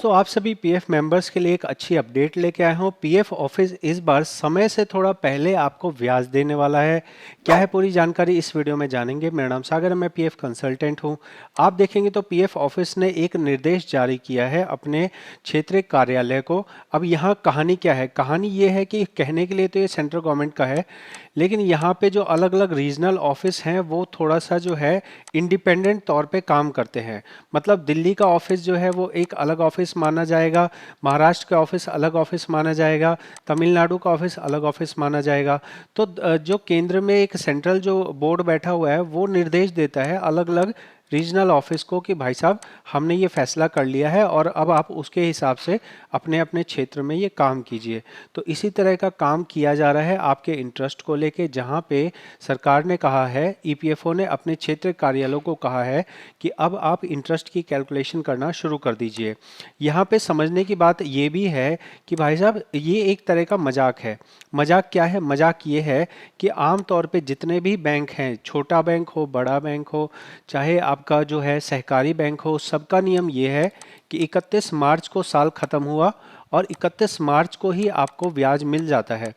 दोस्तों आप सभी पीएफ मेंबर्स के लिए एक अच्छी अपडेट लेके आया हूँ। पीएफ ऑफिस इस बार समय से थोड़ा पहले आपको ब्याज देने वाला है। क्या है पूरी जानकारी इस वीडियो में जानेंगे। मेरा नाम सागर है, मैं पीएफ कंसल्टेंट हूँ। आप देखेंगे तो पीएफ ऑफिस ने एक निर्देश जारी किया है अपने क्षेत्रीय कार्यालय को। अब यहाँ कहानी क्या है, कहानी ये है कि कहने के लिए तो ये सेंट्रल गवर्नमेंट का है, लेकिन यहाँ पे जो अलग अलग रीजनल ऑफिस हैं वो थोड़ा सा जो है इंडिपेंडेंट तौर पे काम करते हैं। मतलब दिल्ली का ऑफिस जो है वो एक अलग ऑफिस माना जाएगा, महाराष्ट्र का ऑफिस अलग ऑफिस माना जाएगा, तमिलनाडु का ऑफिस अलग ऑफिस माना जाएगा। तो जो केंद्र में एक सेंट्रल जो बोर्ड बैठा हुआ है वो निर्देश देता है अलग अलग रीजनल ऑफिस को कि भाई साहब हमने ये फैसला कर लिया है और अब आप उसके हिसाब से अपने अपने क्षेत्र में ये काम कीजिए। तो इसी तरह का काम किया जा रहा है आपके इंटरेस्ट को लेके, जहाँ पे सरकार ने कहा है, ईपीएफओ ने अपने क्षेत्र कार्यालयों को कहा है कि अब आप इंटरेस्ट की कैलकुलेशन करना शुरू कर दीजिए। यहाँ पे समझने की बात ये भी है कि भाई साहब ये एक तरह का मजाक है। मजाक क्या है? मजाक ये है कि आम तौर पे जितने भी बैंक हैं, छोटा बैंक हो बड़ा बैंक हो, चाहे आपका जो है सहकारी बैंक हो, सबका नियम ये है कि 31 मार्च को साल ख़त्म हुआ और 31 मार्च को ही आपको ब्याज मिल जाता है।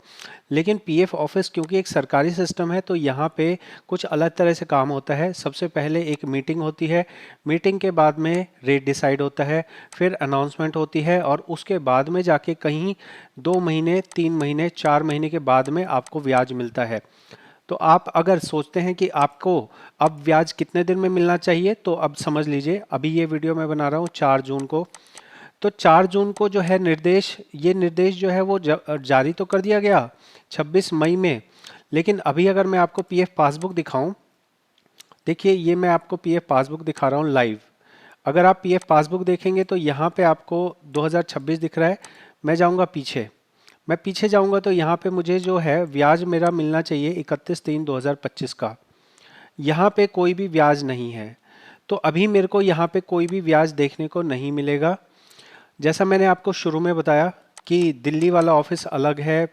लेकिन पीएफ ऑफिस क्योंकि एक सरकारी सिस्टम है तो यहाँ पे कुछ अलग तरह से काम होता है। सबसे पहले एक मीटिंग होती है, मीटिंग के बाद में रेट डिसाइड होता है, फिर अनाउंसमेंट होती है और उसके बाद में जाके कहीं 2 महीने 3 महीने 4 महीने के बाद में आपको ब्याज मिलता है। तो आप अगर सोचते हैं कि आपको अब ब्याज कितने दिन में मिलना चाहिए, तो अब समझ लीजिए, अभी ये वीडियो मैं बना रहा हूँ 4 जून को। तो 4 जून को जो है ये निर्देश जो है वो जारी तो कर दिया गया 26 मई में। लेकिन अभी अगर मैं आपको पीएफ पासबुक दिखाऊं, देखिए ये मैं आपको पीएफ पासबुक दिखा रहा हूं लाइव। अगर आप पीएफ पासबुक देखेंगे तो यहाँ पे आपको 2026 दिख रहा है। मैं जाऊँगा पीछे, मैं पीछे जाऊँगा तो यहाँ पे मुझे जो है ब्याज मेरा मिलना चाहिए 31/3/2025 का। यहाँ पे कोई भी ब्याज नहीं है, तो अभी मेरे को यहाँ पे कोई भी ब्याज देखने को नहीं मिलेगा। जैसा मैंने आपको शुरू में बताया कि दिल्ली वाला ऑफिस अलग है,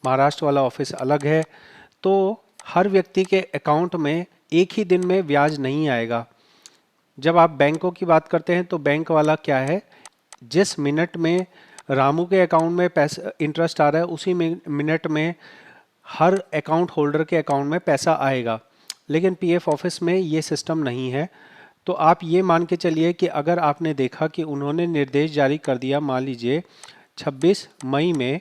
महाराष्ट्र वाला ऑफिस अलग है, तो हर व्यक्ति के अकाउंट में एक ही दिन में ब्याज नहीं आएगा। जब आप बैंकों की बात करते हैं तो बैंक वाला क्या है, जिस मिनट में रामू के अकाउंट में पैसा इंटरेस्ट आ रहा है उसी मिनट में हर अकाउंट होल्डर के अकाउंट में पैसा आएगा। लेकिन पीएफ ऑफिस में ये सिस्टम नहीं है। तो आप ये मान के चलिए कि अगर आपने देखा कि उन्होंने निर्देश जारी कर दिया मान लीजिए 26 मई में,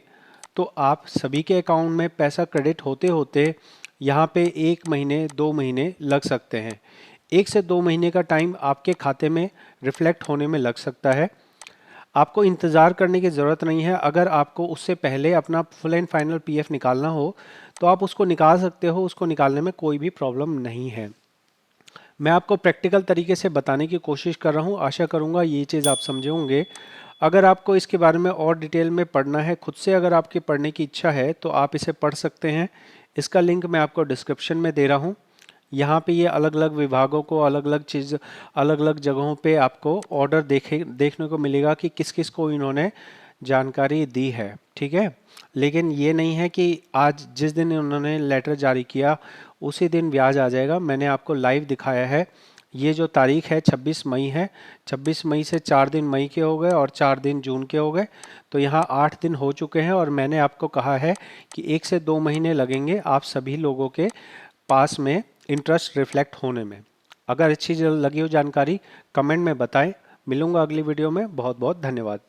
तो आप सभी के अकाउंट में पैसा क्रेडिट होते होते यहाँ पे 1 महीने 2 महीने लग सकते हैं। 1 से 2 महीने का टाइम आपके खाते में रिफ्लेक्ट होने में लग सकता है। आपको इंतज़ार करने की ज़रूरत नहीं है। अगर आपको उससे पहले अपना फुल एंड फाइनल पीएफ निकालना हो तो आप उसको निकाल सकते हो, उसको निकालने में कोई भी प्रॉब्लम नहीं है। मैं आपको प्रैक्टिकल तरीके से बताने की कोशिश कर रहा हूँ, आशा करूँगा ये चीज़ आप समझे होंगे। अगर आपको इसके बारे में और डिटेल में पढ़ना है, खुद से अगर आपकी पढ़ने की इच्छा है तो आप इसे पढ़ सकते हैं। इसका लिंक मैं आपको डिस्क्रिप्शन में दे रहा हूँ। यहाँ पे ये अलग अलग विभागों को अलग अलग चीज़ अलग अलग जगहों पे आपको ऑर्डर देखने को मिलेगा कि किस किस को इन्होंने जानकारी दी है, ठीक है। लेकिन ये नहीं है कि आज जिस दिन उन्होंने लेटर जारी किया उसी दिन ब्याज आ जाएगा। मैंने आपको लाइव दिखाया है। ये जो तारीख है 26 मई है, 26 मई से 4 दिन मई के हो गए और 4 दिन जून के हो गए, तो यहाँ 8 दिन हो चुके हैं। और मैंने आपको कहा है कि 1 से 2 महीने लगेंगे आप सभी लोगों के पास में इंटरेस्ट रिफ्लेक्ट होने में। अगर अच्छी लगी हो जानकारी कमेंट में बताएं। मिलूंगा अगली वीडियो में। बहुत बहुत धन्यवाद।